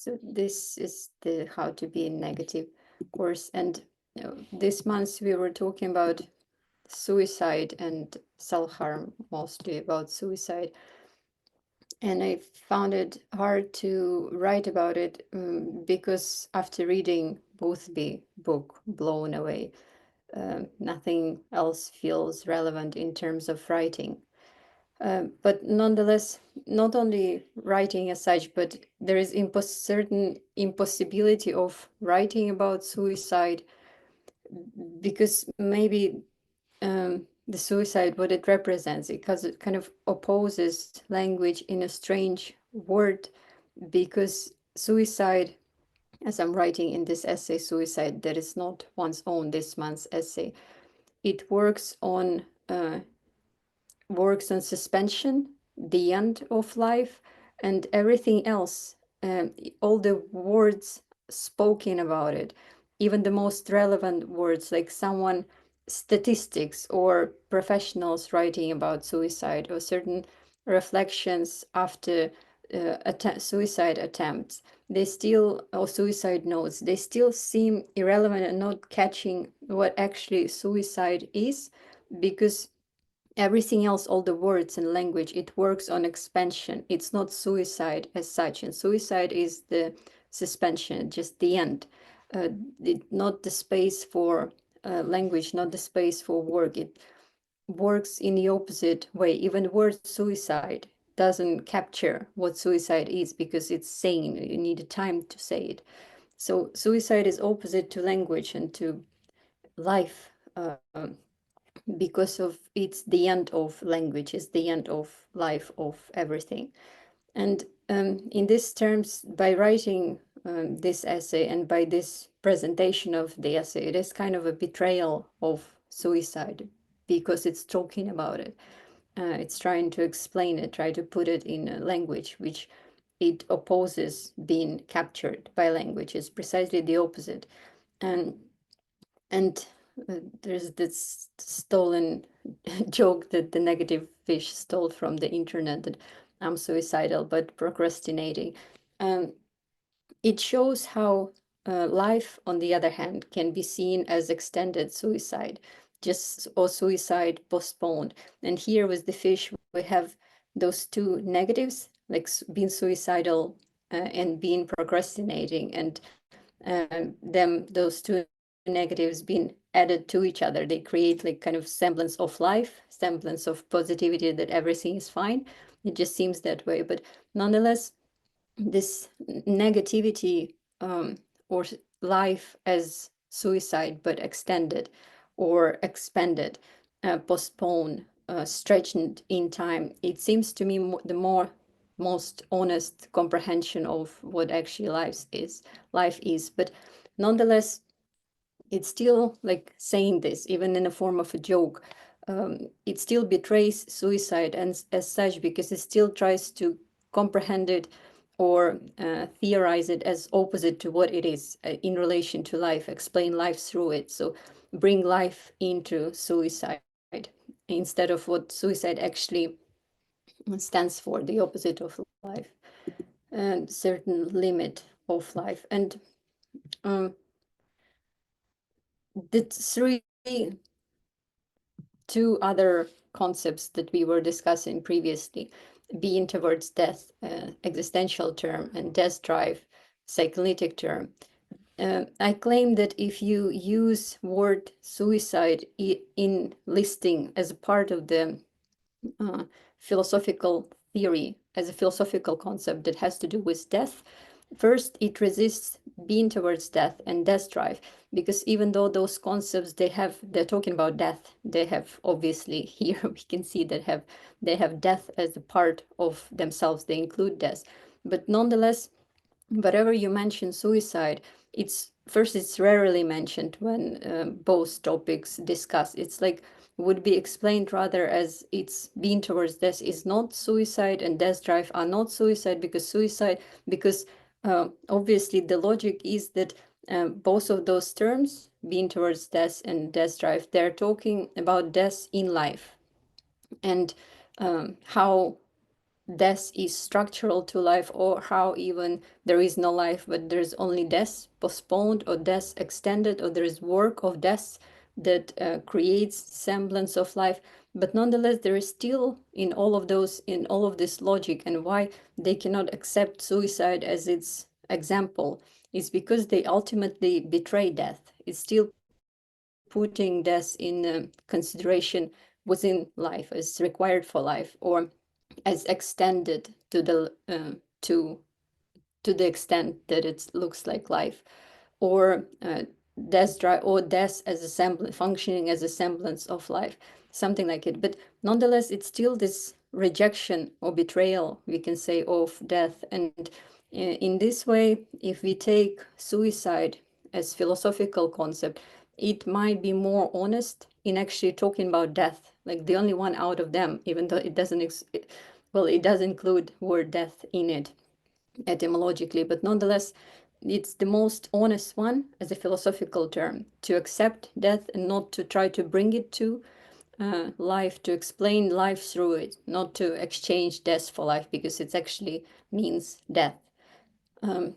So this is the How to Be Negative course. And this month we were talking about suicide and self-harm, mostly about suicide. And I found it hard to write about it because after reading Boothby book, Blown Away, nothing else feels relevant in terms of writing. But nonetheless, not only writing as such, but there is certain impossibility of writing about suicide because maybe the suicide, what it represents, because it kind of opposes language in a strange word, because suicide, as I'm writing in this essay, suicide that is not one's own, this month's essay, it works on suspension, the end of life, and everything else, all the words spoken about it, even the most relevant words, like someone, statistics or professionals writing about suicide or certain reflections after suicide attempts, they still, or suicide notes, they still seem irrelevant and not catching what actually suicide is, because everything else, all the words and language, it works on expansion. It's not suicide as such, and suicide is the suspension, just the end. uh, Not the space for language, not the space for work. It works in the opposite way. Even the word suicide doesn't capture what suicide is, because it's saying, you need a time to say it. So suicide is opposite to language and to life, because of it's the end of language, it's the end of life, of everything. And in these terms, by writing this essay and by this presentation of the essay, it is kind of a betrayal of suicide, because it's talking about it. It's trying to explain it, try to put it in a language which it opposes being captured by language. It's precisely the opposite. And and there's this stolen joke that the negative fish stole from the internet, that I'm suicidal but procrastinating. Um, it shows how life, on the other hand, can be seen as extended suicide, just or suicide postponed. And here with the fish, we have those two negatives, like being suicidal and being procrastinating, and them those two negatives being added to each other, they create like kind of semblance of life, semblance of positivity, that everything is fine. It just seems that way, but nonetheless, this negativity, or life as suicide but extended or expanded, postponed, stretched in time, it seems to me the most honest comprehension of what actually life is. But nonetheless, it's still like saying this, even in the form of a joke. It still betrays suicide and as such, because it still tries to comprehend it or theorize it as opposite to what it is in relation to life, explain life through it. So bring life into suicide instead of what suicide actually stands for, the opposite of life, and certain limit of life. And um, the three two other concepts that we were discussing previously, being towards death, existential term, and death drive, psychoanalytic term. I claim that if you use word suicide in listing as a part of the uh, philosophical theory, as a philosophical concept that has to do with death, first it resists being towards death and death drive, because even though those concepts they're talking about death, they have obviously here we can see that they have death as a part of themselves, they include death. But nonetheless, wherever you mention suicide, it's rarely mentioned when both topics discuss. It's like would be explained rather as it's being towards death is not suicide, and death drive are not suicide, because obviously the logic is that both of those terms, being towards death and death drive, they're talking about death in life, and how death is structural to life, or how even there is no life but there's only death postponed or death extended, or there is work of death that creates semblance of life. But nonetheless, there is still in all of those, in all of this logic, and why they cannot accept suicide as its example is because they ultimately betray death. It's still putting death in consideration within life as required for life, or as extended to to the extent that it looks like life, or death as a semblance, functioning as a semblance of life, something like it. But nonetheless, it's still this rejection or betrayal, we can say, of death. And in this way, if we take suicide as philosophical concept, it might be more honest in actually talking about death, like the only one out of them, even though it doesn't well, it does include word death in it etymologically, but nonetheless, it's the most honest one as a philosophical term, to accept death and not to try to bring it to life, to explain life through it, not to exchange death for life, because it actually means death. Um,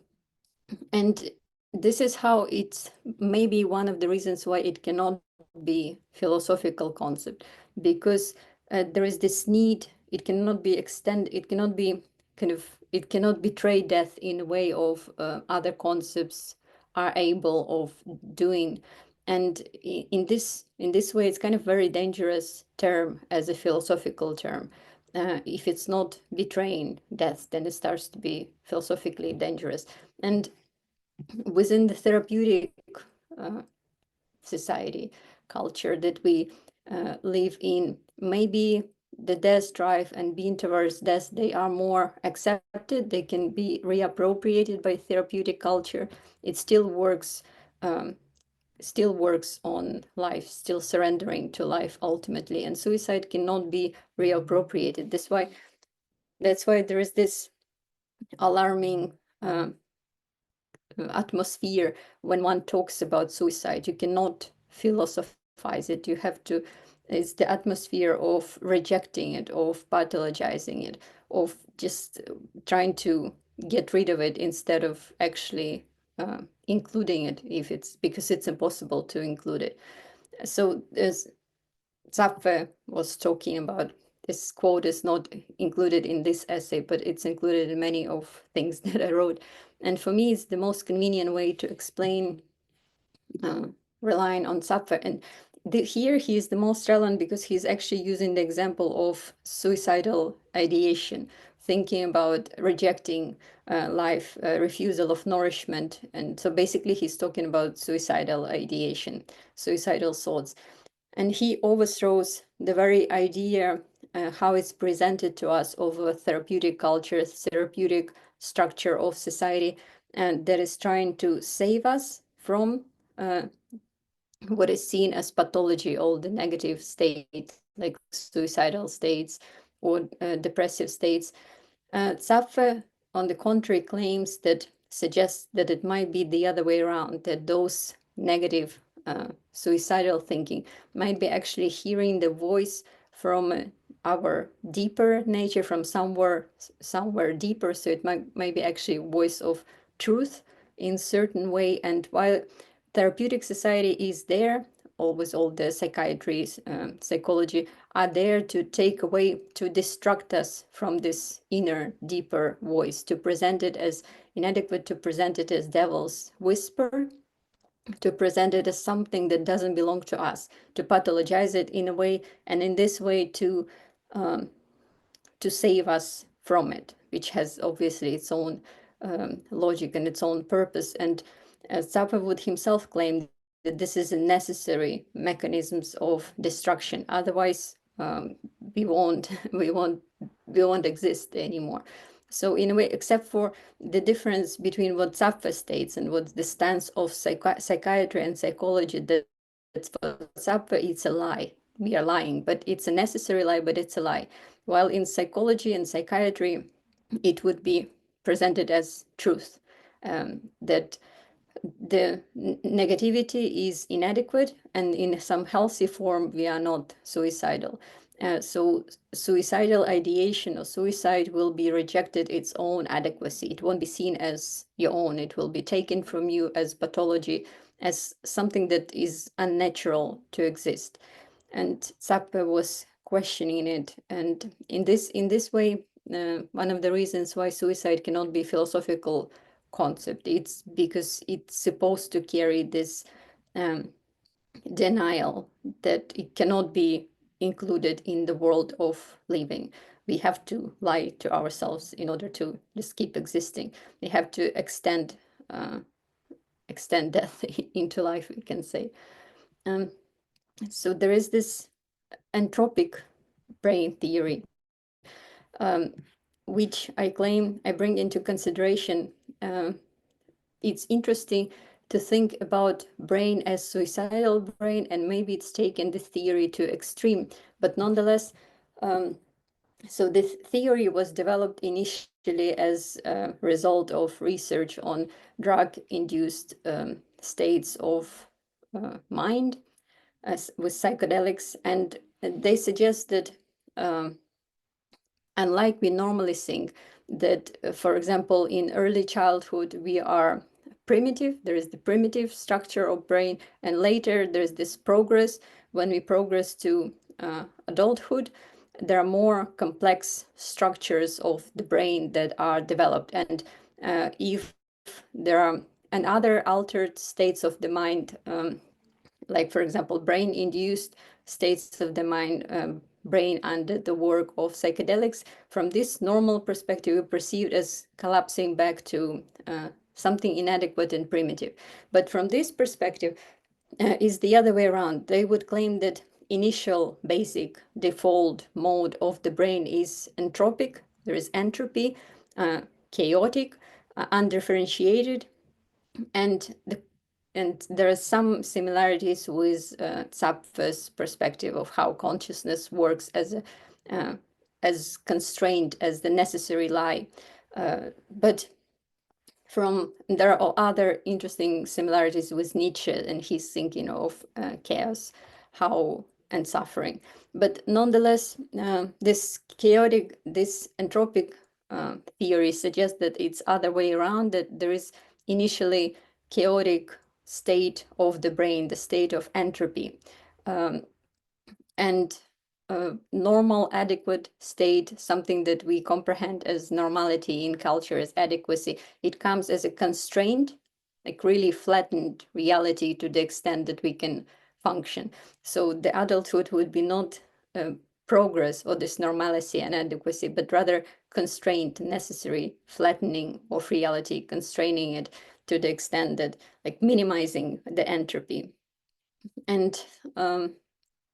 and this is how it's maybe one of the reasons why it cannot be philosophical concept, because there is this need, it cannot be extended, it cannot be kind of, it cannot betray death in a way of other concepts are able of doing. And in this way, it's kind of very dangerous term as a philosophical term. If it's not betraying death, then it starts to be philosophically dangerous. And within the therapeutic uh, society culture that we live in, maybe the death drive and being towards death, they are more accepted, they can be reappropriated by therapeutic culture. It um, still works on life, still surrendering to life ultimately, and suicide cannot be reappropriated. That's why there is this alarming atmosphere when one talks about suicide. You cannot philosophize it. You have to, it's the atmosphere of rejecting it, of pathologizing it, of just trying to get rid of it instead of actually including it, if it's because it's impossible to include it. So as Zapfe was talking about, this quote is not included in this essay, but it's included in many of things that I wrote. And for me, it's the most convenient way to explain uh, relying on Zapfe. And here he is the most relevant because he's actually using the example of suicidal ideation, thinking about rejecting life, refusal of nourishment. And so basically, he's talking about suicidal ideation, suicidal thoughts. And he overthrows the very idea how it's presented to us of a therapeutic culture, therapeutic structure of society, and that is trying to save us from what is seen as pathology, all the negative states like suicidal states or depressive states. Zapfe, on the contrary, claims that suggests that it might be the other way around, that those negative suicidal thinking might be actually hearing the voice from our deeper nature, from somewhere deeper. So it might be actually a voice of truth in certain way. And while therapeutic society is there, always all the psychiatry, psychology are there to take away, to distract us from this inner, deeper voice, to present it as inadequate, to present it as devil's whisper, to present it as something that doesn't belong to us, to pathologize it in a way, and in this way um, to save us from it, which has obviously its own logic and its own purpose. And Zappa would himself claim that this is a necessary mechanisms of destruction. Otherwise, we won't we won't we won't exist anymore. So in a way, except for the difference between what Zappa states and what the stance of psychiatry and psychology, that for Zappa it's a lie. We are lying, but it's a necessary lie, but it's a lie. While in psychology and psychiatry, it would be presented as truth, that the negativity is inadequate, and in some healthy form we are not suicidal. So suicidal ideation or suicide will be rejected its own adequacy. It won't be seen as your own. It will be taken from you as pathology, as something that is unnatural to exist. And Zappe was questioning it. And in this way, one of the reasons why suicide cannot be a philosophical concept, it's because it's supposed to carry this um, denial that it cannot be included in the world of living. We have to lie to ourselves in order to just keep existing. We have to extend death into life, we can say. Um, so there is this entropic brain theory, which I claim I bring into consideration. Um, it's interesting to think about brain as suicidal brain, and maybe it's taken this theory to extreme, but nonetheless, so this theory was developed initially as a result of research on drug-induced states of mind with psychedelics, and they suggested, um, unlike we normally think, that, for example, in early childhood, we are primitive. There is the primitive structure of brain, and later there's this progress. When we progress to adulthood, there are more complex structures of the brain that are developed. And if there are and other altered states of the mind, like for example brain-induced states of the mind, brain under the work of psychedelics, from this normal perspective we perceived as collapsing back to something inadequate and primitive. But from this perspective is the other way around. They would claim that initial basic default mode of the brain is entropic. There is entropy, chaotic, undifferentiated, and there are some similarities with Zapf's perspective of how consciousness works uh, as constrained as the necessary lie. But there are other interesting similarities with Nietzsche and his thinking of chaos, how and suffering. But nonetheless, this entropic theory suggests that it's other way around, that there is initially chaotic state of the brain, the state of entropy. And normal, adequate state, something that we comprehend as normality in culture, as adequacy, it comes as a constraint, like really flattened reality to the extent that we can function. So the adulthood would be not progress or this normalcy and adequacy, but rather constraint, necessary flattening of reality, constraining it to the extent that, like, minimizing the entropy. And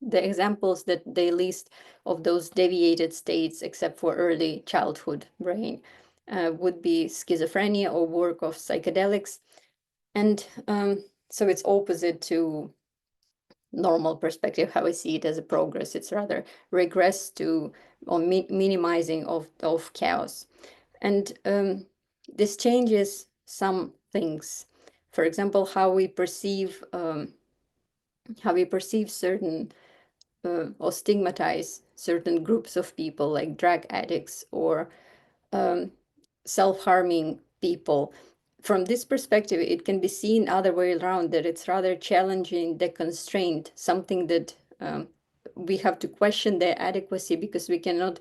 the examples that they list of those deviated states, except for early childhood brain, would be schizophrenia or work of psychedelics. And so it's opposite to normal perspective, how I see it as a progress. It's rather regress to or minimizing of chaos. And this changes some things. For example, how we perceive certain or stigmatize certain groups of people like drug addicts or self-harming people. From this perspective, it can be seen other way around, that it's rather challenging the constraint, something that we have to question their adequacy because we cannot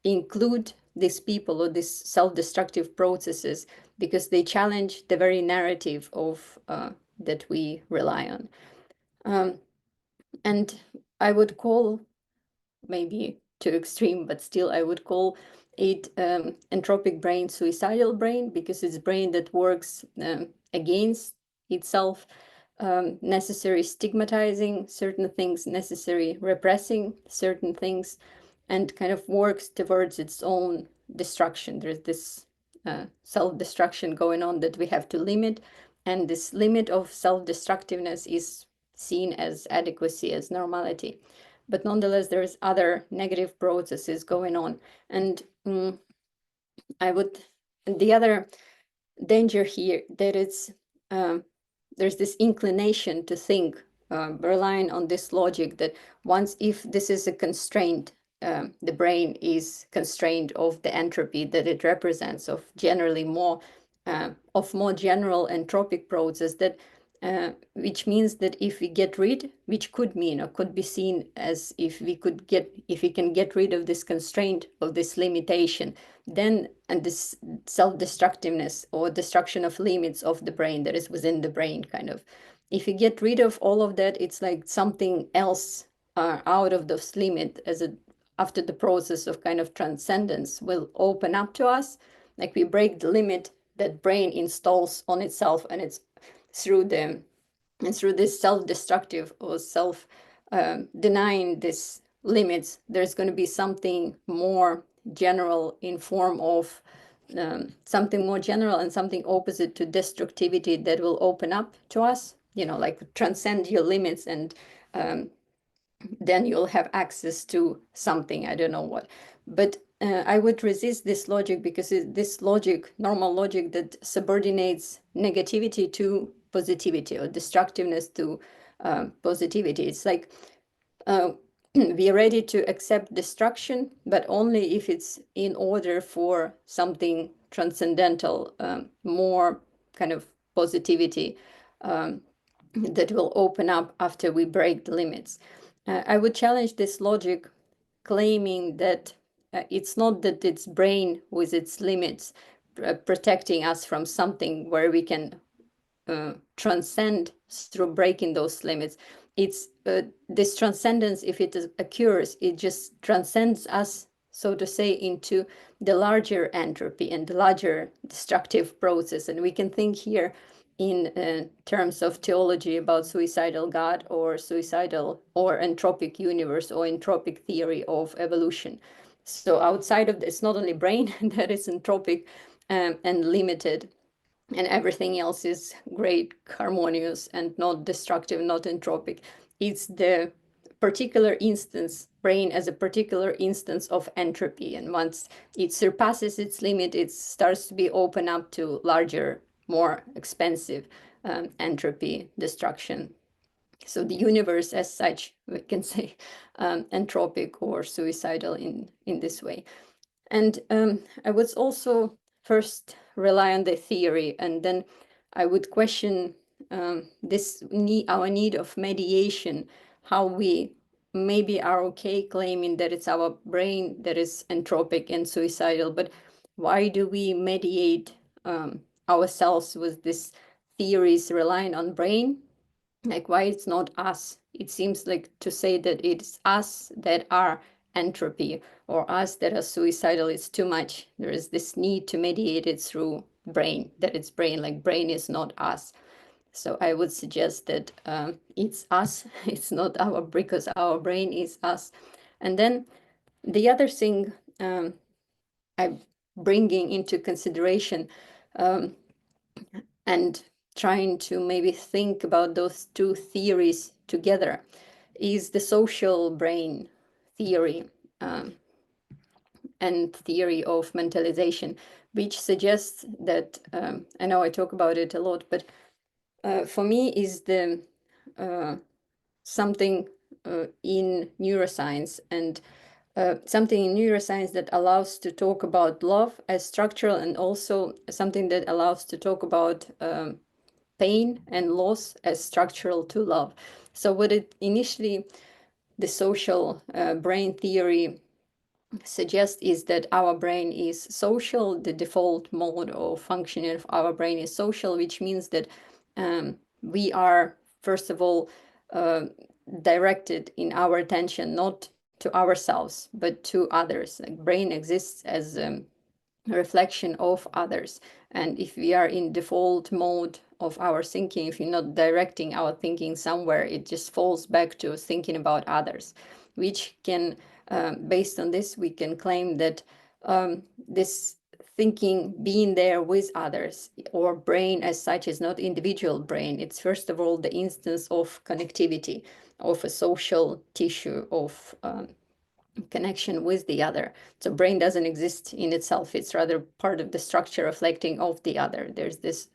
include these people or these self-destructive processes because they challenge the very narrative of that we rely on. And I would call, maybe too extreme, but still I would call it entropic brain, suicidal brain, because it's brain that works against itself, necessary stigmatizing certain things, necessary repressing certain things, and kind of works towards its own destruction. There's this self-destruction going on that we have to limit, and this limit of self-destructiveness is seen as adequacy, as normality. But nonetheless, there's other negative processes going on. And I would, the other danger here, that it's, there's this inclination to think, relying on this logic that once, if this is a constraint, the brain is constrained of the entropy that it represents, of generally more general entropic process that which means that if we get rid, which could mean or could be seen as if we can get rid of this constraint, of this limitation, then, and this self-destructiveness or destruction of limits of the brain that is within the brain, kind of, if you get rid of all of that, it's like something else out of those limit, as a after the process of kind of transcendence will open up to us, like we break the limit that brain installs on itself, and it's through the and through this self-destructive or self denying these limits, there's going to be something more general in form of something more general and something opposite to destructivity that will open up to us, like transcend your limits, and then you'll have access to something, I don't know what. But I would resist this logic, because this logic, normal logic, that subordinates negativity to positivity, or destructiveness to positivity. It's like we are ready to accept destruction, but only if it's in order for something transcendental, more kind of positivity that will open up after we break the limits. I would challenge this logic, claiming that it's not that it's brain with its limits protecting us from something where we can transcend through breaking those limits. It's this transcendence, if it occurs, it just transcends us, so to say, into the larger entropy and the larger destructive process. And we can think here in terms of theology about suicidal God, or suicidal or entropic universe, or entropic theory of evolution. So outside of this, not only brain that is entropic and limited, and everything else is great, harmonious, and not destructive, not entropic. It's the particular instance, brain as a particular instance of entropy. And once it surpasses its limit, it starts to be open up to larger, more expensive entropy destruction. So the universe as such, we can say entropic or suicidal in this way. And I would also first rely on the theory, and then I would question our need of mediation, how we maybe are okay claiming that it's our brain that is entropic and suicidal, but why do we mediate ourselves with these theories relying on brain? Like, why it's not us? It seems like to say that it's us that are entropy, or us that are suicidal, it's too much. There is this need to mediate it through brain, that it's brain, like brain is not us. So I would suggest that it's us, it's not our, because our brain is us. And then the other thing I'm bringing into consideration, and trying to maybe think about those two theories together, is the social brain theory and theory of mentalization, which suggests that, I know I talk about it a lot, but for me is the something in neuroscience, and something in neuroscience that allows to talk about love as structural, and also something that allows to talk about pain and loss as structural to love. So what it initially, the social brain theory suggests, is that our brain is social. The default mode of functioning of our brain is social, which means that we are, first of all, directed in our attention not to ourselves, but to others. Like, brain exists as reflection of others. And if we are in default mode of our thinking, if you're not directing our thinking somewhere, it just falls back to thinking about others, which can, based on this, we can claim that this thinking, being there with others, or brain as such, is not individual brain. It's first of all the instance of connectivity, of a social tissue, of connection with the other. So brain doesn't exist in itself. It's rather part of the structure reflecting of the other. There's this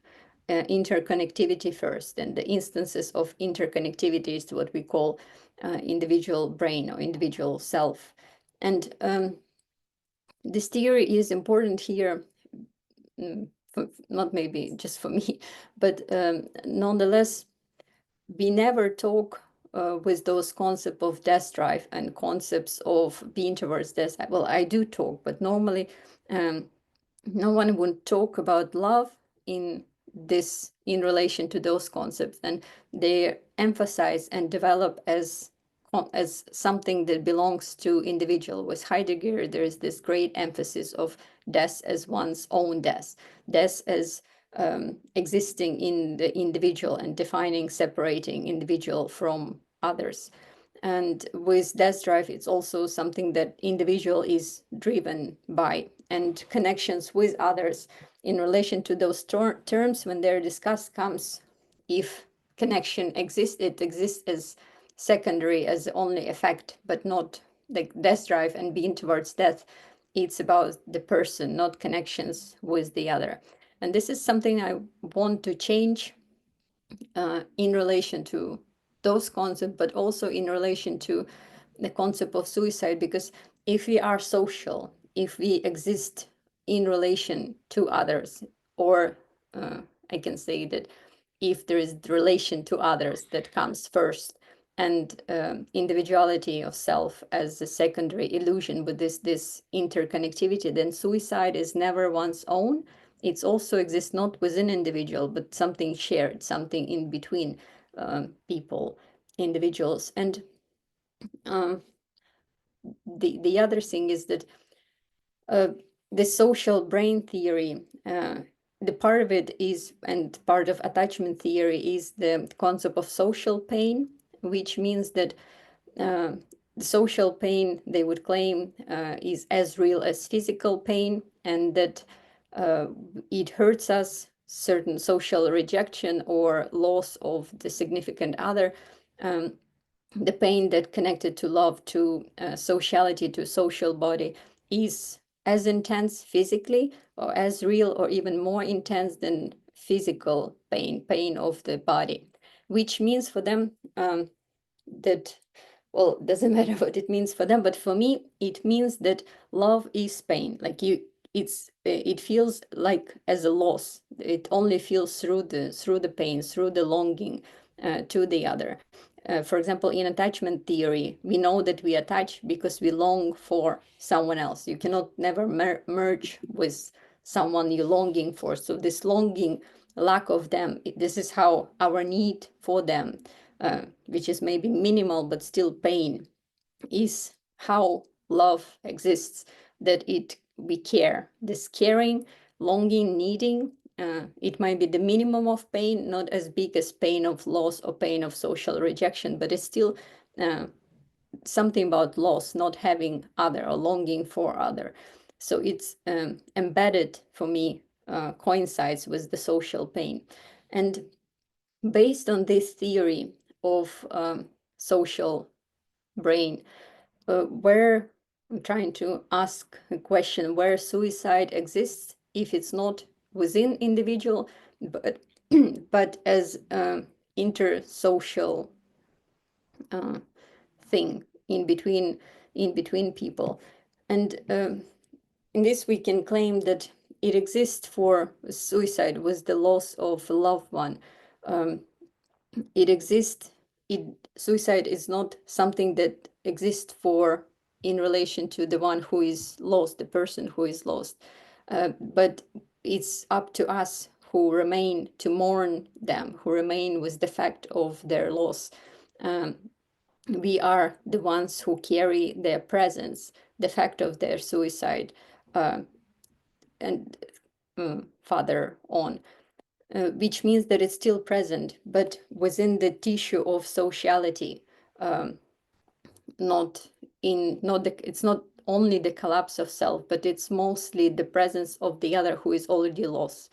interconnectivity first, and the instances of interconnectivity is what we call individual brain or individual self. And this theory is important here, not maybe just for me, but nonetheless, we never talk with those concepts of death drive and concepts of being towards death. Well, I do talk, but normally um, no one would talk about love in in relation to those concepts, and they emphasize and develop as something that belongs to individual. With Heidegger, there is this great emphasis of death as one's own death as existing in the individual and defining, separating individual from others. And with death drive, it's also something that individual is driven by, and connections with others in relation to those terms when they're discussed comes, if connection exists, it exists as secondary, as only effect, but not like death drive and being towards death. It's about the person, not connections with the other. And this is something I want to change in relation to those concepts, but also in relation to the concept of suicide. Because if we are social, if we exist in relation to others, or I can say that if there is the relation to others that comes first, and individuality of self as a secondary illusion with this interconnectivity, then suicide is never one's own. It also exists not within individual, but something shared, something in between people, individuals. And um, the other thing is that uh, the social brain theory, the part of it is, and part of attachment theory is the concept of social pain, which means that uh, the social pain, they would claim, is as real as physical pain, and that uh, it hurts us, certain social rejection or loss of the significant other, the pain that connected to love, to sociality, to social body, is as intense physically, or as real, or even more intense than physical pain of the body, which means for them that, well, it doesn't matter what it means for them, but for me it means that love is pain. Like it feels like as a loss. It only feels through the pain, through the longing to the other. For example, in attachment theory, we know that we attach because we long for someone else. You cannot never merge with someone you're longing for. So this longing, lack of them, this is how our need for them, which is maybe minimal but still pain, is how love exists. That we care. This caring, longing, needing, it might be the minimum of pain, not as big as pain of loss or pain of social rejection, but it's still something about loss, not having other or longing for other. So it's embedded for me, coincides with the social pain. And based on this theory of social brain, where I'm trying to ask a question, where suicide exists, if it's not within individual, but but as intersocial thing in between people. And in this we can claim that it exists for suicide with the loss of a loved one. It exists. Suicide is not something that exists for in relation to the one who is lost, the person who is lost, but it's up to us who remain to mourn them, who remain with the fact of their loss. We are the ones who carry their presence, the fact of their suicide, and further on, which means that it's still present, but within the tissue of sociality, not it's not only the collapse of self, but it's mostly the presence of the other who is already lost.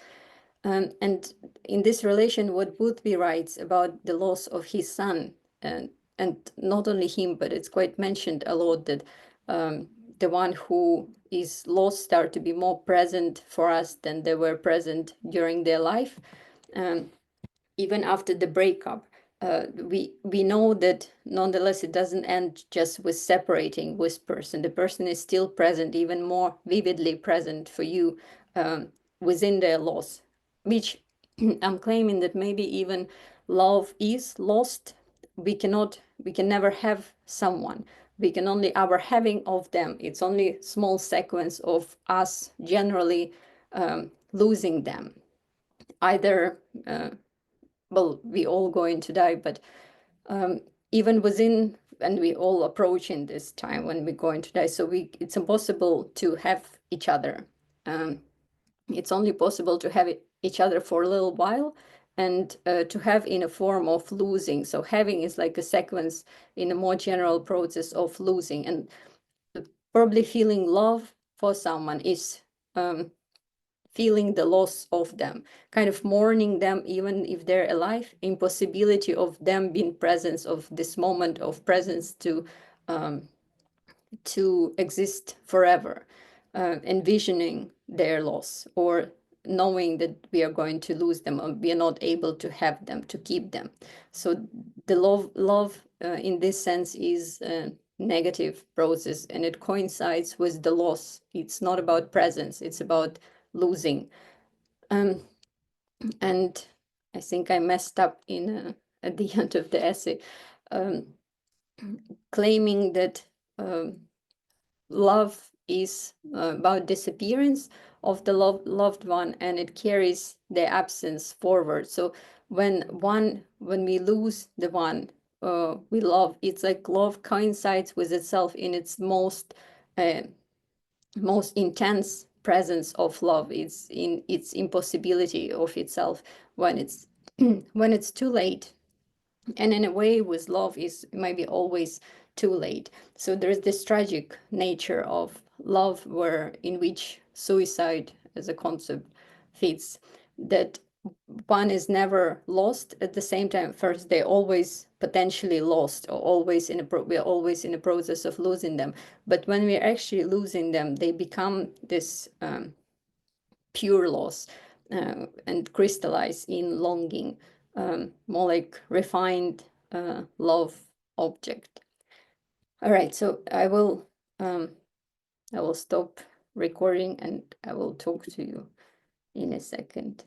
And in this relation, what Boothby writes about the loss of his son, and not only him, but it's quite mentioned a lot that the one who is lost start to be more present for us than they were present during their life, even after the breakup. we know that nonetheless it doesn't end just with separating with person. The person is still present, even more vividly present for you, um, within their loss, which I'm claiming that maybe even love is lost. We can never have someone. We can only our having of them. It's only small sequence of us generally losing them. Either well, we all going to die, but even within, and we all approaching this time when we're going to die, so it's impossible to have each other. It's only possible to have each other for a little while, and to have in a form of losing. So having is like a sequence in a more general process of losing, and probably feeling love for someone is feeling the loss of them, kind of mourning them even if they're alive, impossibility of them being presence of this moment of presence to exist forever, envisioning their loss, or knowing that we are going to lose them, or we are not able to have them, to keep them. So the love in this sense is a negative process, and it coincides with the loss. It's not about presence, it's about losing. um, and I think I messed up in at the end of the essay, um, claiming that love is about disappearance of the loved one, and it carries the absence forward. So when we lose the one we love, it's like love coincides with itself in its uh, most intense presence of love. It's in its impossibility of itself when it's when it's too late. And in a way, with love is maybe always too late. So there's this tragic nature of love, where in which suicide as a concept fits, that one is never lost. At the same time, first they always potentially lost, or always we're always in a process of losing them. But when we're actually losing them, they become this pure loss, and crystallize in longing, more like refined love object. All right, so I will stop recording, and I will talk to you in a second.